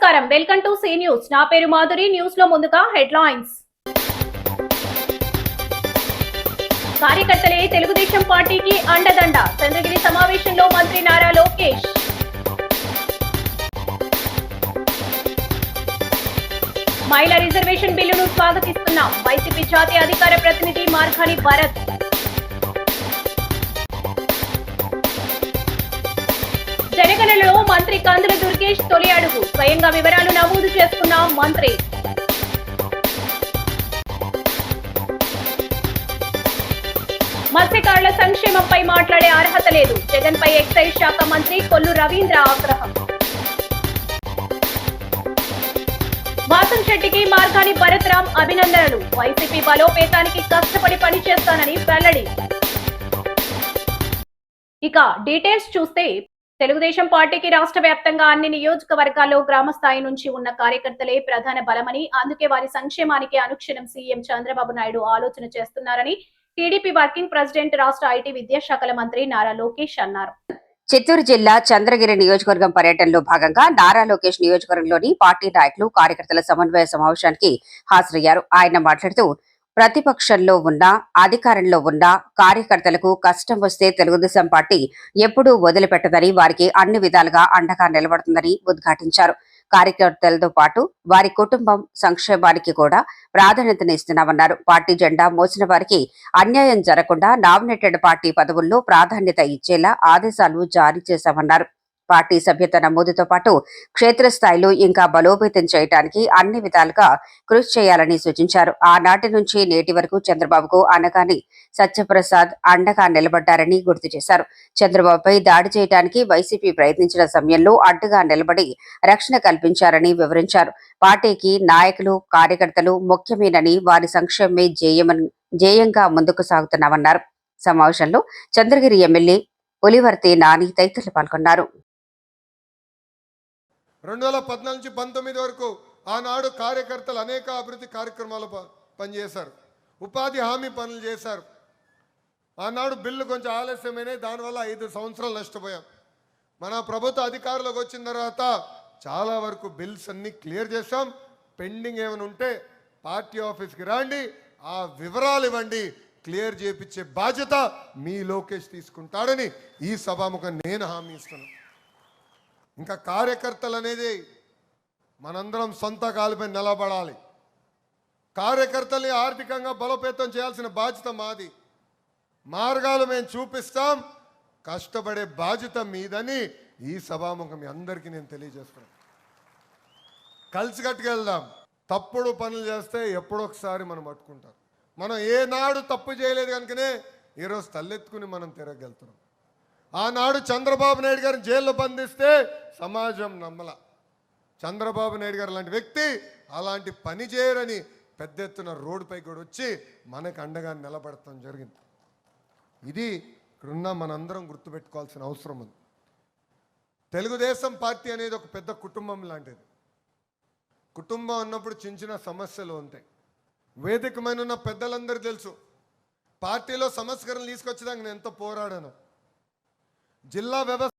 నమస్కారం, welcome to C news. నా పేరు మాధురి. న్యూస్ లో ముందుగా హెడ్లైన్స్. కార్యకర్తలే తెలుగుదేశం పార్టీకి అండదండ. చంద్రగిరి సమావేశంలో మంత్రి నారా లోకేష్. మహిళా రిజర్వేషన్ బిల్లును స్వాగతిస్తున్నాం. వైసీపీ జాతీయ అధికార ప్రతినిధి మార్గాని భరత్. జనగణనలో మంత్రి కందుల దుర్గేష్ తొలి అడుగు. స్వయంగా వివరాలు నమోదు చేసుకున్న మంత్రి. మత్స్యకారుల సంక్షేమంపై మాట్లాడే అర్హత లేదు. జగన్ పై ఎక్సైజ్ శాఖ మంత్రి కొల్లు రవీంద్ర ఆగ్రహం. వాసంశెట్టికి మార్గాని భరత్ రామ్ అభినందనలు. వైసీపీ బలోపేతానికి కష్టపడి పనిచేస్తానని వెల్లడి. ఇక డీటెయిల్స్ చూస్తే తెలుగుదేశం పార్టీకి రాష్ట్ర వ్యాప్తంగా అన్ని నియోజకవర్గాల్లో గ్రామ స్థాయి నుంచి ఉన్న కార్యకర్తలే ప్రధాన బలమని, అందుకే వారి సంక్షేమానికి అనుక్షణం సీఎం చంద్రబాబు నాయుడు ఆలోచన చేస్తున్నారని టీడీపీ వర్కింగ్ ప్రెసిడెంట్, రాష్ట్ర ఐటీ విద్యాశాఖల మంత్రి నారా లోకేష్ అన్నారు. చిత్తూరు జిల్లా చంద్రగిరి నియోజకవర్గం పర్యటనలో భాగంగా నారా లోకేష్ నియోజకవర్గంలోని పార్టీ నాయకులు, కార్యకర్తల సమన్వయ సమావేశానికి హాజరయ్యారు. ఆయన మాట్లాడుతూ, ప్రతిపక్షంలో ఉన్న, అధికారంలో ఉన్న కార్యకర్తలకు కష్టం వస్తే తెలుగుదేశం పార్టీ ఎప్పుడూ వదిలిపెట్టదని, వారికి అన్ని విధాలుగా అండగా నిలబడుతుందని ఉద్ఘాటించారు. కార్యకర్తలతో పాటు వారి కుటుంబం సంక్షేమానికి కూడా ప్రాధాన్యతనిస్తున్నామన్నారు. పార్టీ జెండా మోసిన వారికి అన్యాయం జరగకుండా నామినేటెడ్ పార్టీ పదవుల్లో ప్రాధాన్యత ఇచ్చేలా ఆదేశాలు జారీ చేశామన్నారు. పార్టీ సభ్యత నమోదుతో పాటు క్షేత్రస్థాయిలో ఇంకా బలోపేతం చేయడానికి అన్ని విధాలుగా కృషి చేయాలని సూచించారు. ఆనాటి నుంచి నేటి వరకు చంద్రబాబుకు అనగాని సత్యప్రసాద్ అండగా నిలబడ్డారని గుర్తు చేశారు. చంద్రబాబుపై దాడి చేయడానికి వైసీపీ ప్రయత్నించిన సమయంలో అడ్డుగా నిలబడి రక్షణ కల్పించారని వివరించారు. పార్టీకి నాయకులు, కార్యకర్తలు ముఖ్యమేనని, వారి సంక్షేమమే ధ్యేయంగా ముందుకు సాగుతున్నామన్నారు. సమావేశంలో చంద్రగిరి ఎమ్మెల్యే పులివర్తి నాని తదితరులు పాల్గొన్నారు. 2014 నుంచి 19 వరకు ఆనాడు కార్యకర్తలు అనేక అభివృద్ధి కార్యక్రమాలు పనిచేశారు. ఉపాధి హామీ పనులు చేశారు. ఆనాడు బిల్లు కొంచెం ఆలస్యమైనాయి, దానివల్ల 5 సంవత్సరాలు నష్టపోయాం. మన ప్రభుత్వ అధికారులకు వచ్చిన తర్వాత చాలా వరకు బిల్స్ అన్ని క్లియర్ చేశాం. పెండింగ్ ఏమైనా ఉంటే పార్టీ ఆఫీస్కి రండి, ఆ వివరాలు ఇవ్వండి, క్లియర్ చేయించే బాధ్యత మీ లోకేష్ తీసుకుంటాడని ఈ సభాముఖం నేను హామీ ఇస్తున్నాను. ఇంకా కార్యకర్తలు అనేది మనందరం సొంత కాలుపై నిలబడాలి. కార్యకర్తల్ని ఆర్థికంగా బలోపేతం చేయాల్సిన బాధ్యత మాది. మార్గాలు మేము చూపిస్తాం, కష్టపడే బాధ్యత మీదని ఈ సభాముఖం మీ అందరికీ నేను తెలియజేస్తున్నాను. కలిసికట్టుకు వెళ్దాం. తప్పుడు పనులు చేస్తే ఎప్పుడొకసారి మనం పట్టుకుంటాం. మనం ఏనాడు తప్పు చేయలేదు కనుకనే ఈరోజు తలెత్తుకుని మనం తిరగలుగుతున్నాం. ఆనాడు చంద్రబాబు నాయుడు గారిని జైల్లో బంధిస్తే సమాజం నమ్మల. చంద్రబాబు నాయుడు గారు లాంటి వ్యక్తి అలాంటి పని చేయరని పెద్ద ఎత్తున రోడ్డుపై కూడా వచ్చి మనకు అండగా నిలబడటం జరిగింది. ఇది ఇక్కడున్న మనందరం గుర్తుపెట్టుకోవాల్సిన అవసరం ఉంది. తెలుగుదేశం పార్టీ అనేది ఒక పెద్ద కుటుంబం లాంటిది. కుటుంబం అన్నప్పుడు చిన్న చిన్న సమస్యలు ఉంటాయి. వేదిక మీద ఉన్న పెద్దలందరూ తెలుసు, పార్టీలో సంస్కరణలు తీసుకొచ్చేదానికి నేను ఎంతో పోరాడాను. జిల్లా వ్యవస్థ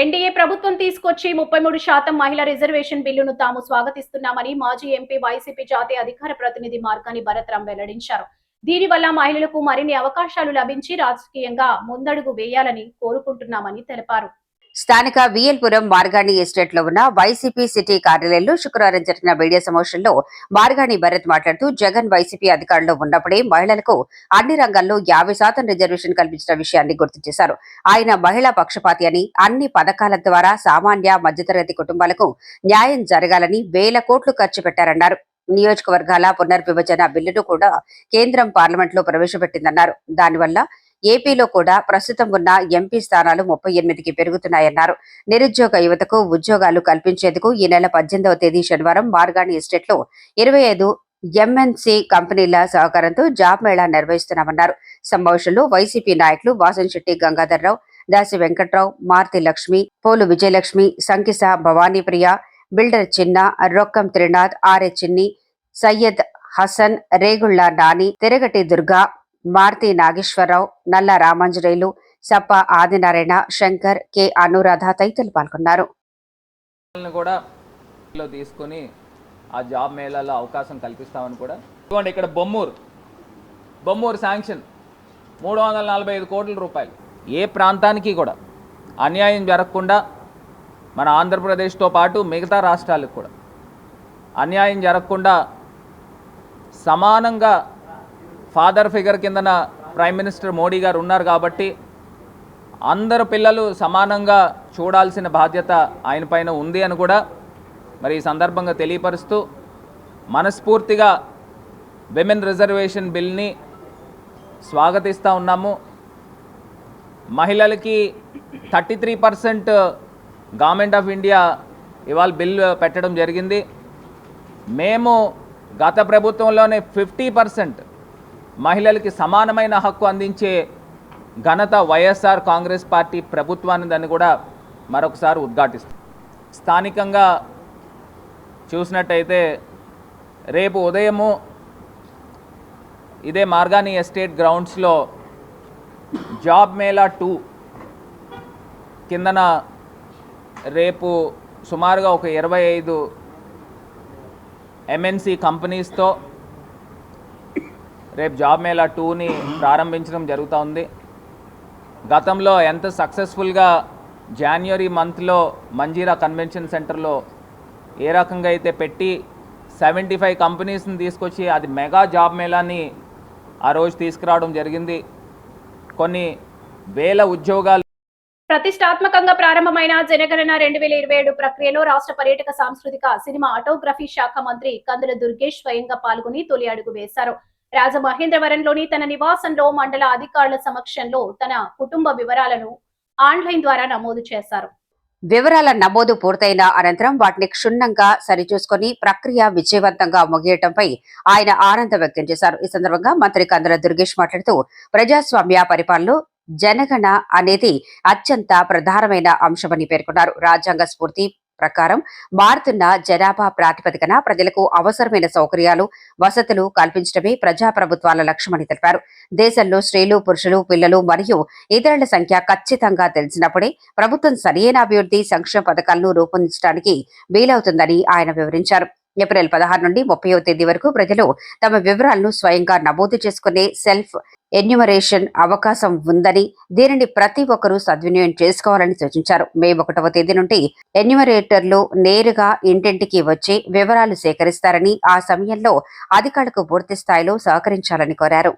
ఎన్డీఏ ప్రభుత్వం తీసుకొచ్చి 33% మహిళా రిజర్వేషన్ బిల్లును తాము స్వాగతిస్తున్నామని మాజీ ఎంపీ, వైసీపీ జాతీయ అధికార ప్రతినిధి మార్గాని భరత్ రామ్ వెల్లడించారు. దీనివల్ల మహిళలకు మరిన్ని అవకాశాలు లభించి రాజకీయంగా ముందడుగు వేయాలని కోరుకుంటున్నామని తెలిపారు. స్థానిక విఎల్పురం మార్గాని ఎస్టేట్ లో ఉన్న వైసీపీ సిటీ కార్యాలయంలో శుక్రవారం జరిగిన మీడియా సమావేశంలో మార్గాని భరత్ మాట్లాడుతూ, జగన్ వైసీపీ అధికారంలో ఉన్నప్పుడే మహిళలకు అన్ని రంగాల్లో 50% రిజర్వేషన్ కల్పించిన విషయాన్ని గుర్తు చేశారు. ఆయన మహిళా పక్షపాతి అని, అన్ని పథకాల ద్వారా సామాన్య మధ్యతరగతి కుటుంబాలకు న్యాయం జరగాలని వేల కోట్లు ఖర్చు పెట్టారన్నారు. నియోజకవర్గాల పునర్విభజన బిల్లును కూడా కేంద్రం పార్లమెంట్లో ప్రవేశపెట్టిందన్నారు. దానివల్ల ఏపీలో కూడా ప్రస్తుతం ఉన్న ఎంపీ స్థానాలు 38కి పెరుగుతున్నాయన్నారు. నిరుద్యోగ యువతకు ఉద్యోగాలు కల్పించేందుకు ఈ నెల 18వ తేదీ శనివారం మార్గాని ఎస్టేట్ లో 25 ఎంఎన్సీ కంపెనీల సహకారంతో జాబ్ మేళా నిర్వహిస్తున్నామన్నారు. సమావేశంలో వైసీపీ నాయకులు వాసంశెట్టి గంగాధర్రావు, దాసి వెంకట్రావు, మార్తి లక్ష్మి, పోలు విజయలక్ష్మి, సంకిస భవానీప్రియ, బిల్డర్ చిన్న, రొక్కం త్రినాథ్, ఆర్ఏ చిన్ని, సయ్యద్ హసన్, రేగుళ్ల నాని, తిరగటి దుర్గా, మార్తి నాగేశ్వరరావు, నల్ల రామాంజనేయులు, సప్ప ఆదినారాయణ, శంకర్, కె అనురాధ తదితరులు పాల్గొన్నారు. లో తీసుకొని ఆ జాబ్ మేళాలో అవకాశం కల్పిస్తామని కూడా. ఇదిగోండి ఇక్కడ బొమ్మూరు శాంక్షన్ 345 కోట్ల రూపాయలు. ఏ ప్రాంతానికి కూడా అన్యాయం జరగకుండా మన ఆంధ్రప్రదేశ్తో పాటు మిగతా రాష్ట్రాలకు కూడా అన్యాయం జరగకుండా సమానంగా ఫాదర్ ఫిగర్ కిందన ప్రైమ్ మినిస్టర్ మోడీ గారు ఉన్నారు కాబట్టి అందరు పిల్లలు సమానంగా చూడాల్సిన బాధ్యత ఆయన పైన ఉంది అని కూడా మరి ఈ సందర్భంగా తెలియపరుస్తూ మనస్ఫూర్తిగా విమెన్ రిజర్వేషన్ బిల్ని స్వాగతిస్తూ ఉన్నాము. మహిళలకి 33% గవర్నమెంట్ ఆఫ్ ఇండియా ఇవాళ బిల్లు పెట్టడం జరిగింది. మేము గత ప్రభుత్వంలోనే 50% మహిళలకి సమానమైన హక్కు అందించే ఘనత వైఎస్ఆర్ కాంగ్రెస్ పార్టీ ప్రభుత్వాన్ని కూడా మరొకసారి ఉద్ఘాటిస్తాం. స్థానికంగా చూసినట్టయితే రేపు ఉదయము ఇదే మార్గాని ఎస్టేట్ గ్రౌండ్స్లో జాబ్ మేళా 2 కిందన రేపు సుమారుగా ఒక 25 MNC కంపెనీస్తో రేపు జాబ్ మేళా 2ని ప్రారంభించడం జరుగుతూ ఉంది. గతంలో ఎంత సక్సెస్ఫుల్గా జనవరి మంత్లో మంజీరా కన్వెన్షన్ సెంటర్లో ఏ రకంగా అయితే పెట్టి 75 కంపెనీస్ని తీసుకొచ్చి అది మెగా జాబ్ మేళాని ఆ రోజు తీసుకురావడం జరిగింది. కొన్ని వేల ఉద్యోగాలు. ప్రతిష్టాత్మకంగా ప్రారంభమైన జనగణన 2027 ప్రక్రియలో రాష్ట్ర పర్యాటక సాంస్కృతిక సినిమా ఆటోగ్రఫీ శాఖ మంత్రి కందుల దుర్గేష్ స్వయంగా పాల్గొని తొలి అడుగు వేశారు. రాజమహేంద్రవరంలోని తన నివాసంలో మండల అధికారుల సమక్షంలో తన కుటుంబ వివరాలను ఆన్లైన్ ద్వారా నమోదు చేశారు. వివరాల నమోదు పూర్తయిన అనంతరం వాటిని క్షుణ్ణంగా సరిచూసుకుని ప్రక్రియ విజయవంతంగా ముగియటంపై ఆయన ఆనందం వ్యక్తం చేశారు. ఈ సందర్భంగా మంత్రి కందుల దుర్గేష్ మాట్లాడుతూ ప్రజాస్వామ్య పరిపాలనలో జనగణ అనేది అత్యంత ప్రధానమైన అంశమని పేర్కొన్నారు. రాజ్యాంగ స్ఫూర్తి ప్రకారం మారుతున్న జనాభా ప్రాతిపదికన ప్రజలకు అవసరమైన సౌకర్యాలు, వసతులు కల్పించడమే ప్రజాప్రభుత్వాల లక్ష్యమని తెలిపారు. దేశంలో స్త్రీలు, పురుషులు, పిల్లలు మరియు ఇతరుల సంఖ్య ఖచ్చితంగా తెలిసినప్పుడే ప్రభుత్వం సరైన అభివృద్ధి సంక్షేమ పథకాలను రూపొందించడానికి వీలవుతుందని ఆయన వివరించారు. ఏప్రిల్ 16 నుండి 30వ తేదీ వరకు ప్రజలు తమ వివరాలను స్వయంగా నమోదు చేసుకునే సెల్ఫ్ ఎన్యూమరేషన్ అవకాశం ఉందని, దీనిని ప్రతి ఒక్కరూ సద్వినియోగం చేసుకోవాలని సూచించారు. మే 1వ తేదీ నుండి ఎన్యూమరేటర్లు నేరుగా ఇంటింటికి వచ్చి వివరాలు సేకరిస్తారని, ఆ సమయంలో అధికారులకు పూర్తి స్థాయిలో సహకరించాలని కోరారు.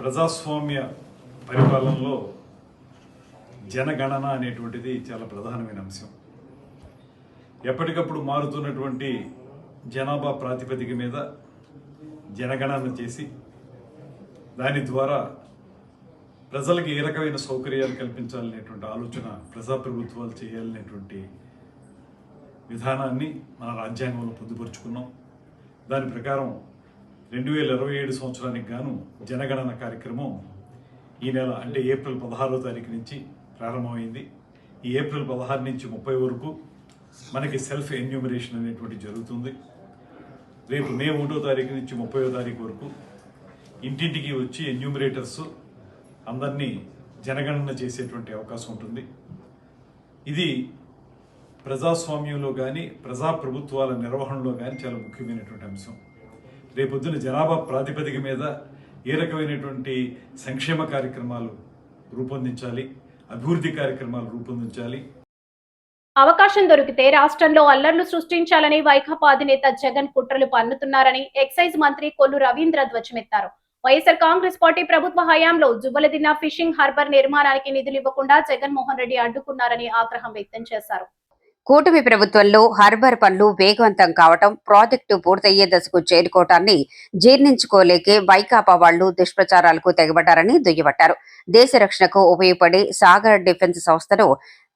ప్రజాస్వామ్య పరిపాలనలో జనగణన అనేటువంటిది చాలా ప్రధానమైన అంశం. ఎప్పటికప్పుడు మారుతున్నటువంటి జనాభా ప్రాతిపదిక మీద జనగణన చేసి దాని ద్వారా ప్రజలకు ఏ రకమైన సౌకర్యాలు కల్పించాలనేటువంటి ఆలోచన ప్రజాప్రభుత్వాలు చేయాలనేటువంటి విధానాన్ని మన రాజ్యాంగంలో పొందుపరుచుకున్నాం. దాని ప్రకారం 2027 సంవత్సరానికి గాను జనగణన కార్యక్రమం ఈ నెల అంటే ఏప్రిల్ 16వ తారీఖు నుంచి ప్రారంభమైంది. ఈ ఏప్రిల్ 16 నుంచి 30 వరకు మనకి సెల్ఫ్ ఎన్యూమరేషన్ అనేటువంటి జరుగుతుంది. రేపు మే 1వ తారీఖు నుంచి 30వ తారీఖు వరకు ఇంటింటికి వచ్చి ఎన్యూమరేటర్స్ అందరినీ జనగణన చేసేటువంటి అవకాశం ఉంటుంది. ఇది ప్రజాస్వామ్యంలో కానీ ప్రజాప్రభుత్వాల నిర్వహణలో కానీ చాలా ముఖ్యమైనటువంటి అంశం. రేపొద్దున జనాభా ప్రాతిపదిక మీద ఏ రకమైనటువంటి సంక్షేమ కార్యక్రమాలు రూపొందించాలి, అభివృద్ధి కార్యక్రమాలు రూపొందించాలి. అవకాశం దొరికితే రాష్ట్రంలో అల్లర్లు సృష్టించాలని వైకాపా అధినేత జగన్ కుట్రలు పన్నుతున్నారని ఎక్సైజ్ మంత్రి కొల్లు రవీంద్ర ధ్వజమెత్తారు. వైఎస్ఆర్ కాంగ్రెస్ పార్టీ ప్రభుత్వ హయాంలో జువ్వలదిన్న ఫిషింగ్ హార్బర్ నిర్మాణానికి నిధులు ఇవ్వకుండా జగన్మోహన్ రెడ్డి అడ్డుకున్నారని ఆగ్రహం వ్యక్తం చేశారు. కూటమి ప్రభుత్వంలో హర్బర్ పనులు వేగవంతం కావటం, ప్రాజెక్టు పూర్తయ్యే దశకు చేరుకోవటాన్ని జీర్ణించుకోలేకే వైకాపా వాళ్లు దుష్ప్రచారాలకు తెగబడ్డారని దుయ్యబట్టారు. దేశ రక్షణకు ఉపయోగపడే సాగర్ డిఫెన్స్ సంస్థను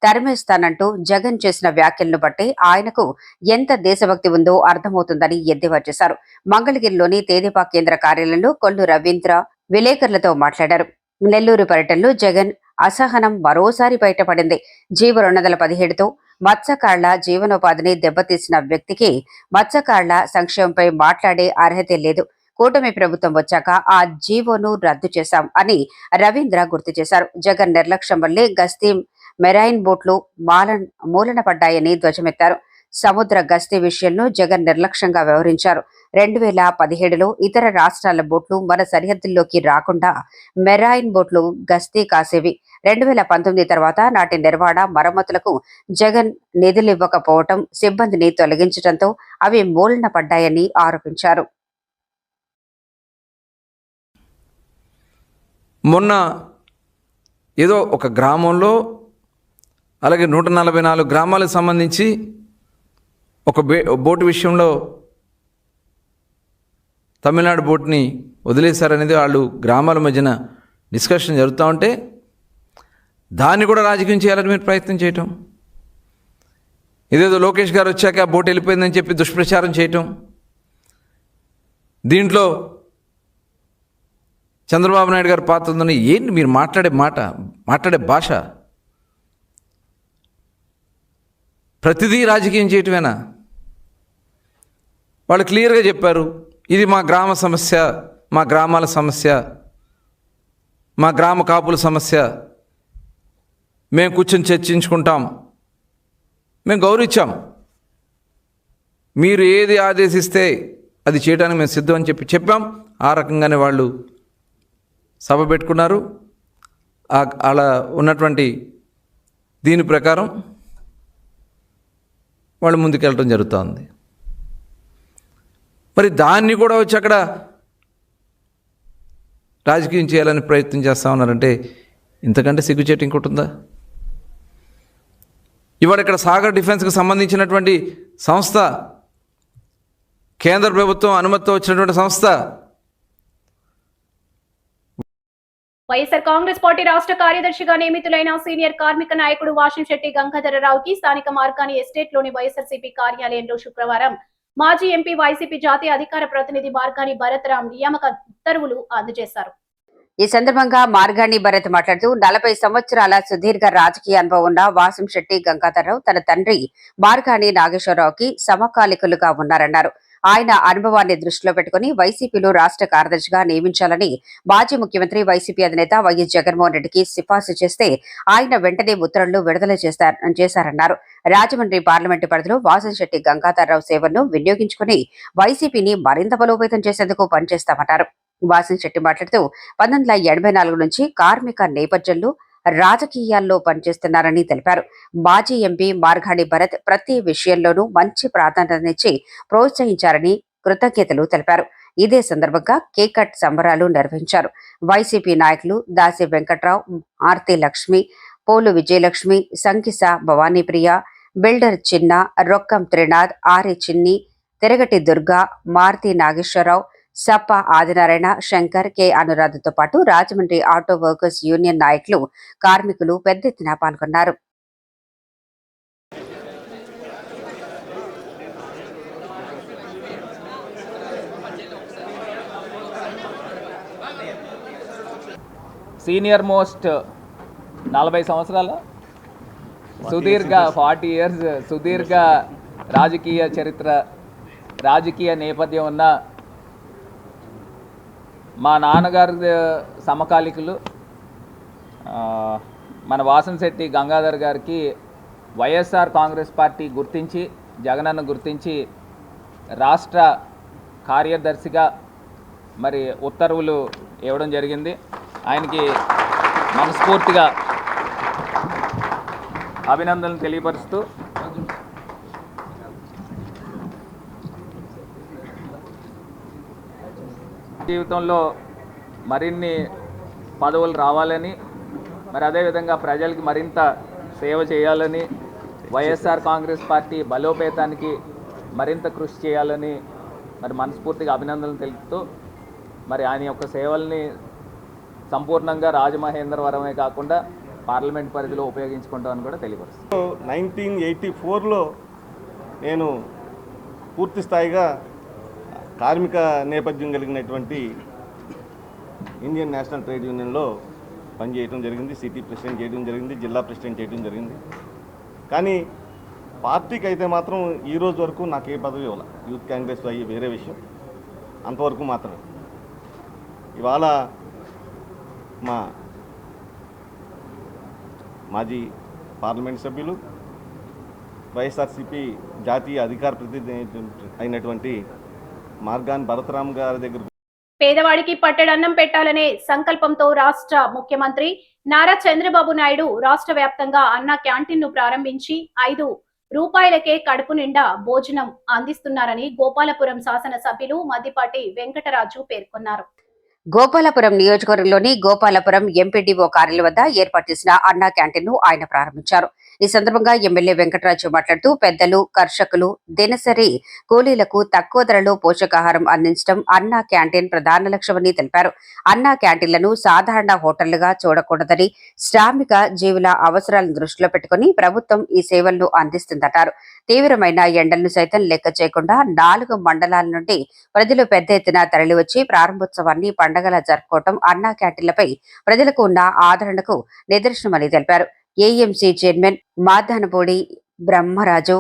తరిమేస్తానంటూ జగన్ చేసిన వ్యాఖ్యలను బట్టి ఆయనకు ఎంత దేశభక్తి ఉందో అర్థమవుతుందని ఎద్దేవా చేశారు. మంగళగిరిలోని తెదేపా కేంద్ర కార్యాలయంలో కొల్లు రవీంద్ర విలేకరులతో మాట్లాడారు. నెల్లూరు పర్యటనలో జగన్ అసహనం మరోసారి బయటపడింది. జీవో 217తో మత్స్యకారుల జీవనోపాధిని దెబ్బతీసిన వ్యక్తికి మత్స్యకారుల సంక్షేమంపై మాట్లాడే అర్హతే లేదు. కూటమి ప్రభుత్వం వచ్చాక ఆ జీవోను రద్దు చేశాం అని రవీంద్ర గుర్తు చేశారు. జగన్ నిర్లక్ష్యం వల్లే గస్తీ మెరైన్ బోట్లు మూలన పడ్డాయని ధ్వజమెత్తారు. సముద్ర గస్తీ విషయంలో జగన్ నిర్లక్ష్యంగా వ్యవహరించారు. 2017లో ఇతర రాష్ట్రాల బోట్లు మన సరిహద్దుల్లోకి రాకుండా మెరైన్ బోట్లు గస్తీ కాసేవి. 2019 తర్వాత నాటి నిర్వహణ మరమ్మతులకు జగన్ నిధులివ్వకపోవటం, సిబ్బందిని తొలగించడంతో అవి మూలన పడ్డాయని ఆరోపించారు. మొన్న ఏదో ఒక గ్రామంలో, అలాగే 144 గ్రామాలకు సంబంధించి ఒక బోటు విషయంలో తమిళనాడు బోట్ని వదిలేశారనేది వాళ్ళు గ్రామాల మధ్యన డిస్కషన్ జరుగుతూ ఉంటే దాన్ని కూడా రాజకీయం చేయాలని మీరు ప్రయత్నం చేయటం, ఇదేదో లోకేష్ గారు వచ్చాక ఆ బోట్ వెళ్ళిపోయిందని చెప్పి దుష్ప్రచారం చేయటం, దీంట్లో చంద్రబాబు నాయుడు గారి పాత్ర ఉందని ఏంటి మీరు మాట్లాడే భాష? ప్రతిదీ రాజకీయం చేయటమేనా? వాళ్ళు క్లియర్గా చెప్పారు, ఇది మా గ్రామ సమస్య, మా గ్రామాల సమస్య, మా గ్రామ కాపుల సమస్య, మేము కూర్చొని చర్చించుకుంటాం, మేము గౌరవించాం, మీరు ఏది ఆదేశిస్తే అది చేయడానికి మేము సిద్ధం అని చెప్పాం. ఆ రకంగానే వాళ్ళు సభ పెట్టుకున్నారు. అలా ఉన్నటువంటి దీని ప్రకారం వాళ్ళు ముందుకెళ్ళటం జరుగుతోంది. మరి దాన్ని కూడా వచ్చి అక్కడ రాజకీయం చేయాలని ప్రయత్నం చేస్తూ ఉన్నారంటే ఇంతకంటే సిగ్గుచేటు ఇంకోటి ఉందా? ఇవాళ ఇక్కడ సాగర్ డిఫెన్స్కి సంబంధించినటువంటి సంస్థ, కేంద్ర ప్రభుత్వం అనుమతితో వచ్చినటువంటి సంస్థ. వైఎస్ఆర్ కాంగ్రెస్ పార్టీ రాష్ట్ర కార్యదర్శిగా నియమితులైన సీనియర్ కార్మిక నాయకుడు వాషంశెట్టి గంగాధరరావుకి స్థానిక మార్కాని ఎస్టేట్లోని వైఎస్ఆర్సీపీ కార్యాలయంలో శుక్రవారం మాజీ ఎంపీ వైసీపీ జాతీయ అధికార ప్రతినిధి మార్గాని భరత్ రామ్ నియామక ఉత్తర్వులు అందజేశారు. ఈ సందర్భంగా మార్గాని భరత్ మాట్లాడుతూ 40 సంవత్సరాల సుదీర్ఘ రాజకీయ అనుభవం ఉన్న వాషంశెట్టి గంగాధరరావు తన తండ్రి మార్గాని నాగేశ్వరరావుకి సమకాలికులుగా ఉన్నారన్నారు. ఆయన అనుభవాన్ని దృష్టిలో పెట్టుకుని వైసీపీలో రాష్ట్ర కార్యదర్శిగా నియమించాలని మాజీ ముఖ్యమంత్రి వైసీపీ అధినేత వైఎస్ జగన్మోహన్ రెడ్డికి సిఫార్సు చేస్తే ఆయన వెంటనే ఉత్తర్వులు విడుదల చేశారన్నారు. రాజమండ్రి పార్లమెంటు పరిధిలో వాషంశెట్టి గంగాధరరావు సేవలను వినియోగించుకుని వైసీపీని మరింత బలోపేతం చేసేందుకు పనిచేస్తామన్నారు. వాషంశెట్టి మాట్లాడుతూ 1984 నుంచి కార్మిక నేపథ్యంలో రాజకీయాల్లో పనిచేస్తున్నారని తెలిపారు. మాజీ ఎంపీ మార్గాని భరత్ ప్రతి విషయంలోనూ మంచి ప్రాధాన్యతనిచ్చి ప్రోత్సహించారని కృతజ్ఞతలు తెలిపారు. ఇదే సందర్భంగా కేక్ కట్ సంబరాలు నిర్వహించారు. వైసీపీ నాయకులు దాసి వెంకట్రావు, ఆర్తి లక్ష్మి, పోలు విజయలక్ష్మి, సంకిస భవానీప్రియ, బిల్డర్ చిన్న, రొక్కం త్రినాథ్, ఆరి చిన్ని, తిరగటి దుర్గా, మారుతి నాగేశ్వరరావు, సప్ప ఆదినారాయణ, శంకర్, కె అనురాధతో పాటు రాజమండ్రి ఆటో వర్కర్స్ యూనియన్ నాయకులు, కార్మికులు పెద్ద ఎత్తున పాల్గొన్నారు. సీనియర్ మోస్ట్ 40 సంవత్సరాల సుదీర్ఘ 40 ఇయర్స్ సుదీర్ఘ రాజకీయ చరిత్ర, రాజకీయ నేపథ్యం ఉన్న మా నాన్నగారి సమకాలికులు మన వాషంశెట్టి గంగాధర్ గారికి వైఎస్ఆర్ కాంగ్రెస్ పార్టీ గుర్తించి, జగనన్న గుర్తించి రాష్ట్ర కార్యదర్శిగా మరి ఉత్తర్వులు ఇవ్వడం జరిగింది. ఆయనకి మనస్ఫూర్తిగా అభినందనలు తెలియపరుస్తూ జీవితంలో మరిన్ని పదవులు రావాలని, మరి అదేవిధంగా ప్రజలకి మరింత సేవ చేయాలని, వైఎస్ఆర్ కాంగ్రెస్ పార్టీ బలోపేతానికి మరింత కృషి చేయాలని మరి మనస్ఫూర్తిగా అభినందనలు తెలుపుతూ మరి ఆయన యొక్క సేవల్ని సంపూర్ణంగా రాజమహేంద్రవరమే కాకుండా పార్లమెంట్ పరిధిలో ఉపయోగించుకుంటామని కూడా తెలియపరుస్తుంది. 1984లో నేను పూర్తి స్థాయిగా కార్మిక నేపథ్యం కలిగినటువంటి ఇండియన్ నేషనల్ ట్రేడ్ యూనియన్లో పనిచేయడం జరిగింది. సిటీ ప్రెసిడెంట్ చేయడం జరిగింది, జిల్లా ప్రెసిడెంట్ చేయడం జరిగింది. కానీ పార్టీకి అయితే మాత్రం ఈ రోజు వరకు నాకు ఏ పదవి ఇవ్వాలి. యూత్ కాంగ్రెస్లో అయ్యి వేరే విషయం, అంతవరకు మాత్రమే. ఇవాళ మా మాజీ పార్లమెంట్ సభ్యులు వైఎస్ఆర్సీపీ జాతీయ అధికార ప్రతినిధి అయినటువంటి మార్గాన్ భరతరామ్ గారి దగ్గర పేదవాడికి పట్టెడన్నం పెట్టాలనే సంకల్పంతో రాష్ట్ర ముఖ్యమంత్రి నారా చంద్రబాబు నాయుడు రాష్ట్ర వ్యాప్తంగా అన్న క్యాంటీన్ ను ప్రారంభించి 5 రూపాయలకే కడుపు నిండా భోజనం అందిస్తున్నారని గోపాలపురం శాసనసభ్యులు మద్దిపాటి వెంకటరాజు పేర్కొన్నారు. గోపాలపురం నియోజకవర్గంలోని గోపాలపురం ఎంపీడీఓ కార్యాలయం వద్ద ఏర్పాటు చేసిన అన్నా క్యాంటీన్ ను ఆయన ప్రారంభించారు. ఈ సందర్భంగా ఎమ్మెల్యే వెంకటరాజు మాట్లాడుతూ పెద్దలు, కర్షకులు, దినసరి కూలీలకు తక్కువ ధరలో పోషకాహారం అందించడం అన్నా క్యాంటీన్ ప్రధాన లక్ష్యమని తెలిపారు. అన్నా క్యాంటీన్లను సాధారణ హోటళ్లుగా చూడకూడదని, శ్రామిక జీవుల అవసరాలను దృష్టిలో పెట్టుకుని ప్రభుత్వం ఈ సేవలను అందిస్తుందన్నారు. తీవ్రమైన ఎండలను సైతం లెక్క చేయకుండా 4 మండలాల నుండి ప్రజలు పెద్ద ఎత్తున తరలివచ్చి ప్రారంభోత్సవాన్ని పండగలా జరుపుకోవడం అన్నా క్యాంటీన్లపై ప్రజలకు ఉన్న ఆదరణకు నిదర్శనమని తెలిపారు. AMC chairman Madanapudi Brahmaraju,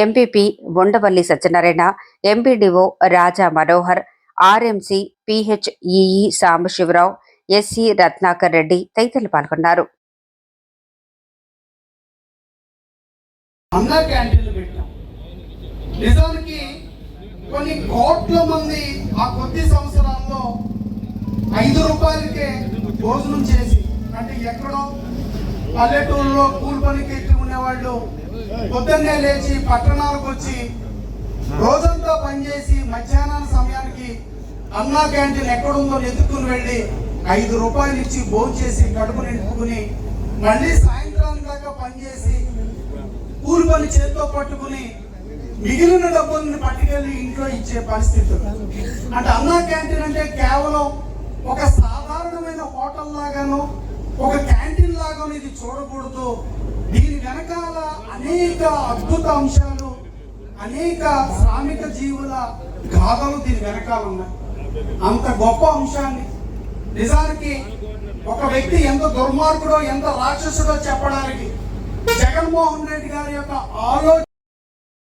MPP Undavalli Satyanarayana, MPDO Raja Manohar, RMC PHEE Sambasivarao, SC Ratnakar Reddy తదితరులు పాల్గొన్నారు. అన్నా క్యాంటీన్లు పెట్టాం. నిజానికి కొన్ని కోట్ల మంది ఆ కొద్ది సంవత్సరాల్లో 5 రూపాయలకే భోజనం చేసి, అంటే ఎక్కడో పల్లెటూరులో కూలి పనికి ఎత్తుకునే వాళ్ళు పొద్దున్నే లేచి పట్టణాలకు వచ్చి రోజంతా పనిచేసి మధ్యాహ్నం సమయానికి అన్నా క్యాంటీన్ ఎక్కడుందో ఎత్తుకుని వెళ్ళి 5 రూపాయలు ఇచ్చి భోజనం చేసి కడుపు నింపుకుని మళ్ళీ సాయంత్రానికి దాకా పనిచేసి కూలి పని చేతితో పట్టుకుని మిగిలిన డబ్బుల్ని పట్టుకెళ్ళి ఇంట్లో ఇచ్చే పరిస్థితులు. అంటే అన్నా క్యాంటీన్ అంటే కేవలం ఒక సాధారణమైన హోటల్ లాగాను, ఒక క్యాంటీన్ లాగాను ఇది చూడకూడదు. దీని వెనకాల అనేక అద్భుత అంశాలు, అనేక శ్రామిక జీవుల గాథలు దీని వెనకాల ఉన్నాయి. అంత గొప్ప అంశాన్ని నిజానికి ఒక వ్యక్తి ఎంత దుర్మార్గుడో, ఎంత రాక్షసుడో చెప్పడానికి జగన్మోహన్ రెడ్డి గారి యొక్క ఆలోచన.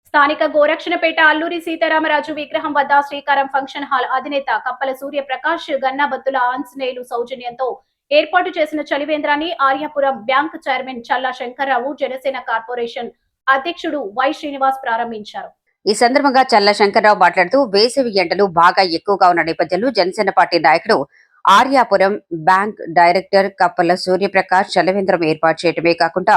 స్థానిక గోరక్షణపేట అల్లూరి సీతారామరాజు విగ్రహం వద్ద శ్రీకారం ఫంక్షన్ హాల్ అధినేత కప్పల సూర్యప్రకాష్, గన్నాబత్తుల ఆంజనేయులు సౌజన్యంతో ఏర్పాటు చేసిన చలివేంద్రాన్ని ఆర్యాపురం బ్యాంక్ చైర్మన్ చల్లా శంకర్రావు, జనసేన కార్పొరేషన్ అధ్యక్షుడు వై శ్రీనివాస్ ప్రారంభించారు. ఈ సందర్భంగా చల్లా శంకర్రావు మాట్లాడుతూ వేసవి ఎండలు బాగా ఎక్కువగా ఉన్న నేపథ్యంలో జనసేన పార్టీ నాయకుడు ఆర్యాపురం బ్యాంక్ డైరెక్టర్ కప్పల సూర్యప్రకాష్ చలివేంద్రం ఏర్పాటు చేయడమే కాకుండా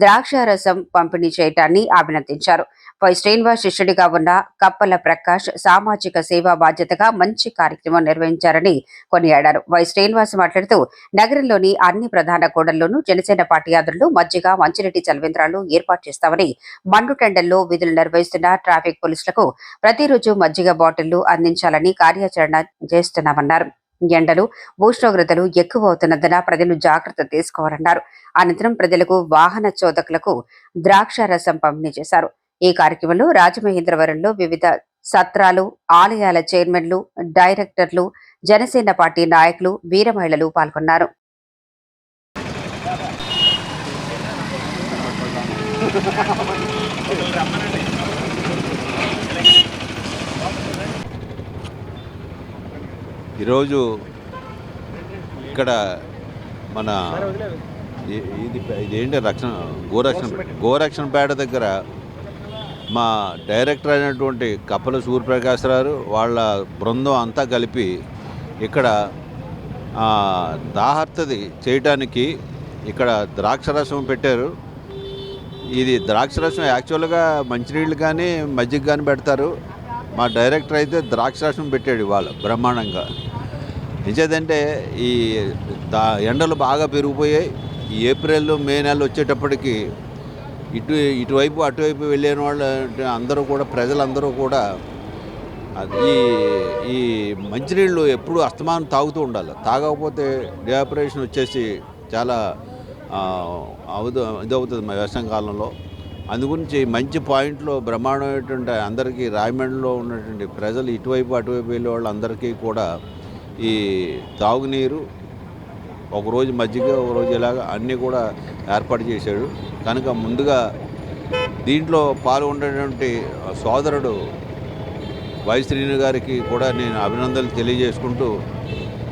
ద్రాక్షారసం పంపిణీ చేయడాన్ని అభినందించారు. వై శ్రీనివాస్ శిష్యుడిగా ఉన్న కప్పల ప్రకాష్ సామాజిక సేవా బాధ్యతగా మంచి కార్యక్రమం నిర్వహించారని కొనియాడారు. వై శ్రీనివాస్ మాట్లాడుతూ నగరంలోని అన్ని ప్రధాన కూడళ్లోనూ జనసేన పార్టీ ఆధ్వర్యంలో మజ్జిగ, మంచినీటి చలివేంద్రాలు ఏర్పాటు చేస్తామని, మండుటెండల్లో విధులు నిర్వహిస్తున్న ట్రాఫిక్ పోలీసులకు ప్రతిరోజు మజ్జిగ బాటిళ్లు అందించాలని కార్యాచరణ చేస్తున్నామన్నారు. ఎండలు, ఉష్ణోగ్రతలు ఎక్కువ అవుతున్నందున ప్రజలు జాగ్రత్త తీసుకోవాలన్నారు. అనంతరం ప్రజలకు వాహన చోదకులకు ద్రాక్షారసం పంపిణీ చేశారు. ఈ కార్యక్రమంలో రాజమహేంద్రవరంలో వివిధ సత్రాలు, ఆలయాల చైర్మన్లు, డైరెక్టర్లు, జనసేన పార్టీ నాయకులు, వీర మహిళలు పాల్గొన్నారు. ఈరోజు ఇక్కడ మన ఇదేంటి గోరక్షణపేట దగ్గర మా డైరెక్టర్ అయినటువంటి కప్పల సూర్యప్రకాశ్ గారు వాళ్ళ బృందం అంతా కలిపి ఇక్కడ దాహార్తది చేయటానికి ఇక్కడ ద్రాక్షరసం పెట్టారు. ఇది ద్రాక్షరసం యాక్చువల్గా మంచినీళ్ళు కానీ మజ్జిగ కానీ పెడతారు. మా డైరెక్టర్ అయితే ద్రాక్షరసం పెట్టాడు ఇవాళ బ్రహ్మాండంగా. నిజేదంటే ఈ ఎండలు బాగా పెరిగిపోయాయి. ఈ ఏప్రిల్, మే నెలలు వచ్చేటప్పటికి ఇటువైపు అటువైపు వెళ్ళిన వాళ్ళు అందరూ కూడా ప్రజలందరూ కూడా ఈ మంచినీళ్ళు ఎప్పుడు అస్తమానం తాగుతూ ఉండాలి. తాగకపోతే డిహాపరేషన్ వచ్చేసి చాలా ఇదవుతుంది వర్షాకాలంలో. అందుగురించి మంచి పాయింట్లో బ్రహ్మాండమైనటువంటి అందరికీ రాయమండ్రిలో ఉన్నటువంటి ప్రజలు ఇటువైపు అటువైపు వెళ్ళే వాళ్ళందరికీ కూడా ఈ తాగునీరు ఒకరోజు మజ్జిగ ఒకరోజు ఇలాగా అన్నీ కూడా ఏర్పాటు చేశాడు. కనుక ముందుగా దీంట్లో పాల్గొనేటువంటి సోదరుడు వై శ్రీను గారికి కూడా నేను అభినందనలు తెలియజేసుకుంటూ,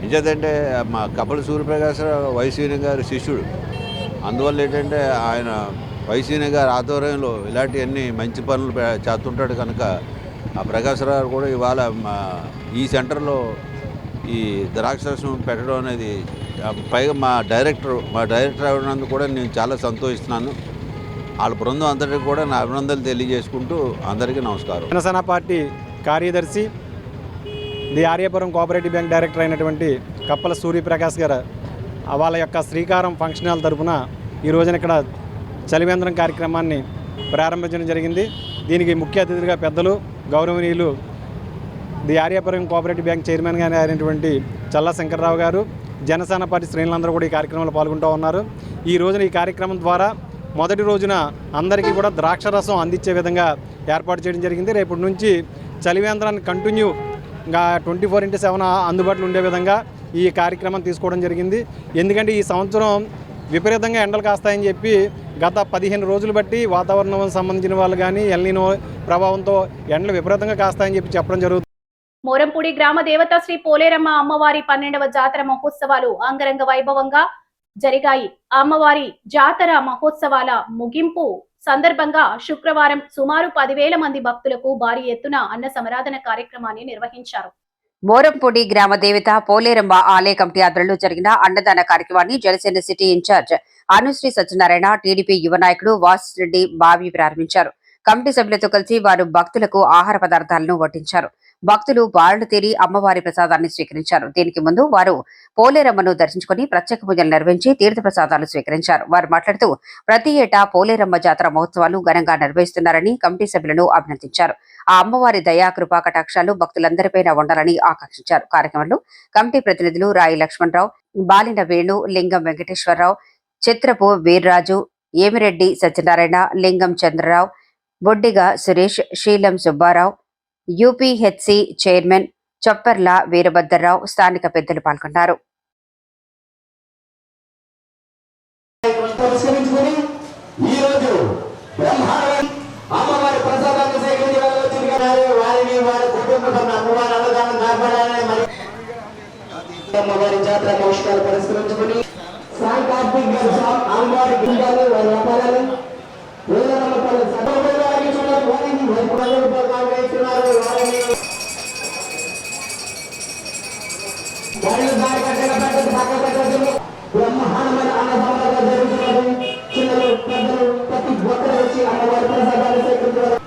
నిజంటే మా కపల సూర్యప్రకాశరావు వై శ్రీను గారి శిష్యుడు. అందువల్ల ఏంటంటే ఆయన వై శ్రీను గారి ఆధ్వర్యంలో ఇలాంటివన్నీ మంచి పనులు చేస్తుంటాడు. కనుక ఆ ప్రకాశరావు కూడా ఇవాళ ఈ సెంటర్లో ఈ ద్రాక్షరసం పెట్టడం అనేది, పైగా మా డైరెక్టర్ అయినందుకు కూడా నేను చాలా సంతోషిస్తున్నాను. వాళ్ళ బృందం అందరికీ కూడా నా అభినందనలు తెలియజేసుకుంటూ అందరికీ నమస్కారం. జనసేన పార్టీ కార్యదర్శి, the Aryapuram cooperative bank director అయినటువంటి కప్పల సూర్యప్రకాష్ గారు వాళ్ళ యొక్క శ్రీకారం ఫంక్షన్ హాల్ తరఫున ఈ రోజున ఇక్కడ చలివేంద్రం కార్యక్రమాన్ని ప్రారంభించడం జరిగింది. దీనికి ముఖ్య అతిథులుగా పెద్దలు గౌరవనీయులు the Aryapuram cooperative bank chairman గారు అయినటువంటి చల్లా శంకర్రావు గారు, జనసేన పార్టీ శ్రేణులందరూ కూడా ఈ కార్యక్రమంలో పాల్గొంటూ ఉన్నారు. ఈ రోజున ఈ కార్యక్రమం ద్వారా మొదటి రోజున అందరికీ కూడా ద్రాక్షరసం అందించే విధంగా ఏర్పాటు చేయడం జరిగింది. రేపటి నుంచి చలివేంద్రాన్ని కంటిన్యూగా 24/7 అందుబాటులో ఉండే విధంగా ఈ కార్యక్రమం తీసుకోవడం జరిగింది. ఎందుకంటే ఈ సంవత్సరం విపరీతంగా ఎండలు కాస్తాయని చెప్పి గత 15 రోజులు బట్టి వాతావరణం సంబంధించిన వాళ్ళు కానీ ఎల్నినో ప్రభావంతో ఎండలు విపరీతంగా కాస్తాయని చెప్పడం జరుగుతుంది. మోరంపూడి గ్రామ దేవత శ్రీ పోలేరమ్మ అమ్మవారి 12వ జాతర మహోత్సవాలు అంగరంగ వైభవంగా జరిగాయి. అమ్మవారి జాతర మహోత్సవాల ముగింపు సందర్భంగా శుక్రవారం సుమారు 10,000 మంది భక్తులకు భారీ ఎత్తున అన్న సమరాధన కార్యక్రమాన్ని నిర్వహించారు. మోరంపూడి గ్రామ దేవత పోలేరమ్మ ఆలయ కమిటీ ఆధ్వర్యంలో జరిగిన అన్నదాన కార్యక్రమాన్ని Janasena city in charge Anushree Satyanarayana, TDP యువ నాయకుడు వాసిరెడ్డి బావి ప్రారంభించారు. కమిటీ సభ్యులతో కలిసి వారు భక్తులకు ఆహార పదార్థాలను వడ్డించారు. భక్తులు బారులు తీరి అమ్మవారి ప్రసాదాన్ని స్వీకరించారు. దీనికి ముందు వారు పోలేరమ్మను దర్శించుకుని ప్రత్యేక పూజలు నిర్వహించి తీర్థ ప్రసాదాలు స్వీకరించారు. వారు మాట్లాడుతూ ప్రతి ఏటా పోలేరమ్మ జాతర మహోత్సవాలు ఘనంగా నిర్వహిస్తున్నారని కమిటీ సభ్యులను అభినందించారు. ఆ అమ్మవారి దయా కృపా కటాక్షాలు భక్తులందరిపైన ఉండాలని ఆకాంక్షించారు. కార్యక్రమంలో కమిటీ ప్రతినిధులు రాయి లక్ష్మణరావు, బాలిన వేణు, లింగం వెంకటేశ్వరరావు, చిత్రపు వీర్రాజు, ఏమిరెడ్డి సత్యనారాయణ, లింగం చంద్రరావు, బొడ్డిగా సురేష్, శీలం సుబ్బారావు, యూపీహెచ్సి చైర్మన్ చొప్పర్ల వీరభద్రరావు, స్థానిక పెద్దలు పాల్గొన్నారు. అమ్మవారి జాతర మహోత్సవాలు పురస్కరించుకుని సాయి కార్తీక్ గారు అమ్మవారి గుండాలు వారి వ్యాపారాలు బ్రహ్మాండమైన అన్నదానాలుగా జరుగుతున్నది. చిన్నలు పెద్దలు ప్రతి ఒక్కరు వచ్చి అమ్మవారి ప్రసాదాలు సేకరించారు.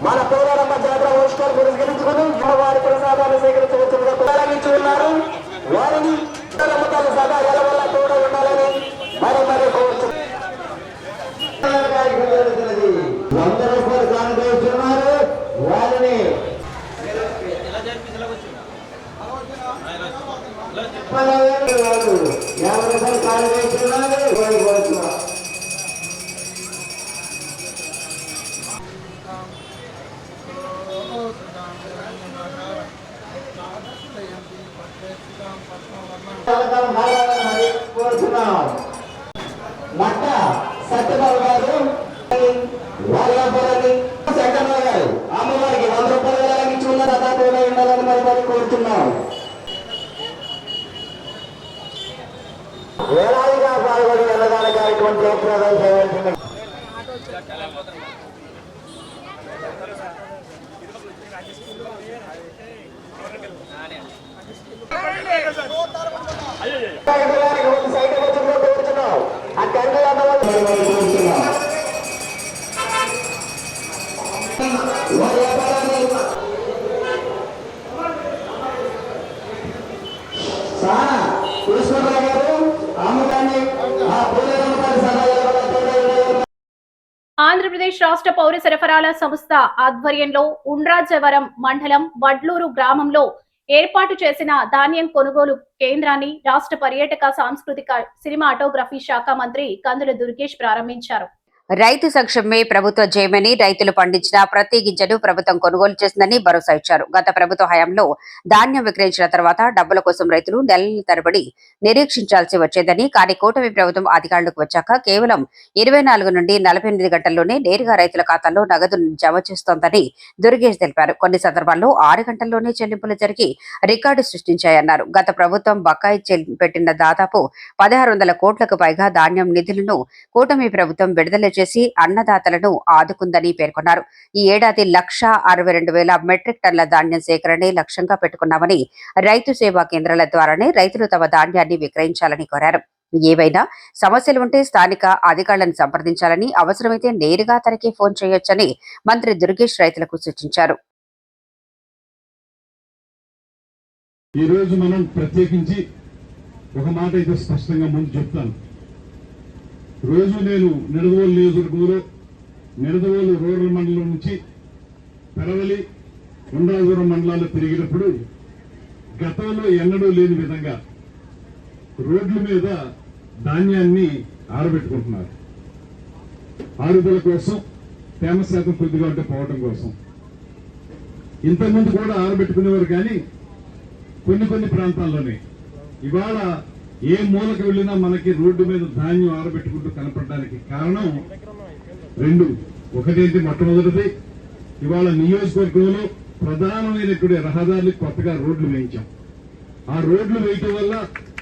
మన పోరాడమ్మ జాతర మహోత్సవాలు పురస్కరించుకుని అమ్మవారి ప్రసాదాలు సేకరించవచ్చుగా కొనసాగించి ఉన్నారు. వారిని నమ్మకాలు సదా ఎలవల్ల కూడా ఉండాలని మరి కోరుతున్నారు. 100 రూపాయలు కానుకస్తున్నారు. వారిని 50 రూపాయలు కానుకస్తున్నారు. వారి కోరుతున్నారు. మట్ట సత్యబాబు గారు, వారి వ్యాపారాన్ని శంకర్రావు గారు అమ్మవారికి 100 రూపాయలు ఇచ్చి ఉన్న దాదాపుగా ఉండాలని మరి కోరుతున్నాం. వేలాదిగా పాల్గొని అన్నదాన కార్యక్రమం జయప్రదం చేయాల్సింది. సైడ్ వచ్చిందో కోరుతున్నాం. ఆ టెండర్ అన్న వాళ్ళు కోరుతున్నాం. ఈశ్వరరావు గారు ఆంధ్రప్రదేశ్ రాష్ట్ర పౌర సరఫరాల సంస్థ ఆధ్వర్యంలో ఉండ్రాజవరం మండలం వడ్లూరు గ్రామంలో ఏర్పాటు చేసిన ధాన్యం కొనుగోలు కేంద్రాన్ని రాష్ట్ర పర్యాటక సాంస్కృతిక సినిమాటోగ్రఫీ శాఖ మంత్రి కందుల దుర్గేష్ ప్రారంభించారు. రైతు సంక్షేమమే ప్రభుత్వ జయమని, రైతులు పండించిన ప్రతి గింజను ప్రభుత్వం కొనుగోలు చేసిందని భరోసా ఇచ్చారు. గత ప్రభుత్వ హయాంలో ధాన్యం విక్రయించిన తర్వాత డబ్బుల కోసం రైతులు నెలల తరబడి నిరీక్షించాల్సి వచ్చేదని, కానీ కూటమి ప్రభుత్వం అధికారులకు వచ్చాక కేవలం 24 నుండి 48 గంటల్లోనే నేరుగా రైతుల ఖాతాల్లో నగదు జమ చేస్తోందని దుర్గేష్ తెలిపారు. కొన్ని సందర్భాల్లో 6 గంటల్లోనే చెల్లింపులు జరిగి రికార్డు సృష్టించాయన్నారు. గత ప్రభుత్వం బకాయి పెట్టిన దాదాపు 1600 కోట్లకు పైగా ధాన్యం నిధులను కూటమి ప్రభుత్వం విడుదల చేసి అన్నదాతలను ఆదుకుందని పేర్కొన్నారు. ఈ ఏడాది 1,62,000 మెట్రిక్ టన్నుల ధాన్యం సేకరణే లక్ష్యంగా పెట్టుకున్నామని, రైతు సేవా కేంద్రాల ద్వారానే రైతులు తమ ధాన్యాన్ని విక్రయించాలని కోరారు. ఏవైనా సమస్యలు ఉంటే స్థానిక అధికారులను సంప్రదించాలని, అవసరమైతే నేరుగా తనకి ఫోన్ చేయొచ్చని మంత్రి దుర్గేష్ రైతులకు సూచించారు. ఈ రోజు మనం ప్రత్యేకించి ఒక మాట అయితే స్పష్టంగా ముందు చెప్తాను. రోజు నేను నిడదవోలు నియోజకవర్గంలో నిడదవోలు రూరల్ మండలం నుంచి పెరవలి ఉండ్రాజవరం మండలాల్లో తిరిగినప్పుడు గతంలో ఎన్నడూ లేని విధంగా రోడ్ల మీద ధాన్యాన్ని ఆరబెట్టుకుంటున్నారు. ఆరుదల కోసం, తేమ శాతం కొద్దిగా ఉంటే పోవటం కోసం. ఇంతకుముందు కూడా ఆరబెట్టుకునేవారు, కానీ కొన్ని ప్రాంతాల్లోనే. ఇవాళ ఏ మూలకు వెళ్ళినా మనకి రోడ్డు మీద ధాన్యం ఆరబెట్టుకుంటూ కనపడడానికి కారణం 2. ఒకటేంటి, మొట్టమొదటిది ఇవాళ నియోజకవర్గంలో ప్రధానమైనటువంటి రహదారులకు కొత్తగా రోడ్లు వేయించాం. ఆ రోడ్లు వేయటం వల్ల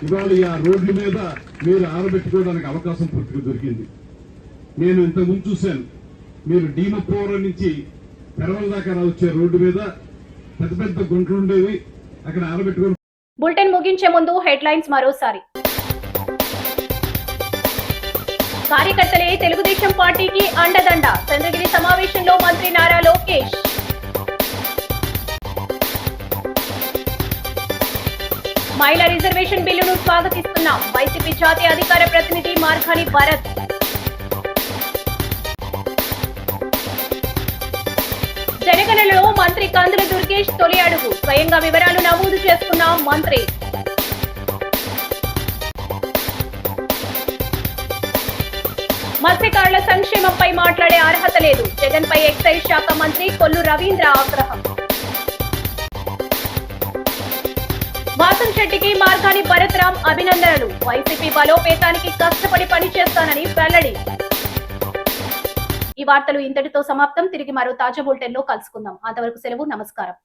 ఇవాళ ఆ రోడ్ల మీద మీరు ఆరబెట్టుకోవడానికి అవకాశం పూర్తిగా దొరికింది. నేను ఇంతకుముందు చూశాను, మీరు డీమపురం నుంచి పెరవల దాకా వచ్చే రోడ్డు మీద పెద్ద గుంటలు ఉండేవి, అక్కడ ఆరబెట్టుకోవడం. బులెటిన్ ముగించే ముందు హెడ్లైన్స్ మరోసారి. కార్యకర్తలే తెలుగుదేశం పార్టీకి అండదండ, చంద్రగిరి సమావేశంలో మంత్రి నారా లోకేష్. మహిళా రిజర్వేషన్ బిల్లును స్వాగతిస్తున్నాం, వైసీపీ జాతీయ అధికార ప్రతినిధి మార్గాని భరత్. జనగణనలో మంత్రి కందుల దుర్గేష్ తొలి అడుగు, స్వయంగా వివరాలు నమోదు చేసుకున్న మంత్రి. మత్స్యకారుల సంక్షేమంపై మాట్లాడే అర్హత లేదు, జగన్ పై ఎక్సైజ్ శాఖ మంత్రి కొల్లు రవీంద్ర ఆగ్రహం. వాసంశెట్టికి మార్గాని భరత్ రామ్ అభినందనలు, వైసీపీ బలోపేతానికి కష్టపడి పనిచేస్తానని వెల్లడి. ఈ వార్తలు ఇంతటితో సమాప్తం. తిరిగి మరో తాజా బులెటిన్ లో కలుసుకుందాం. అంతవరకు సెలవు, నమస్కారం.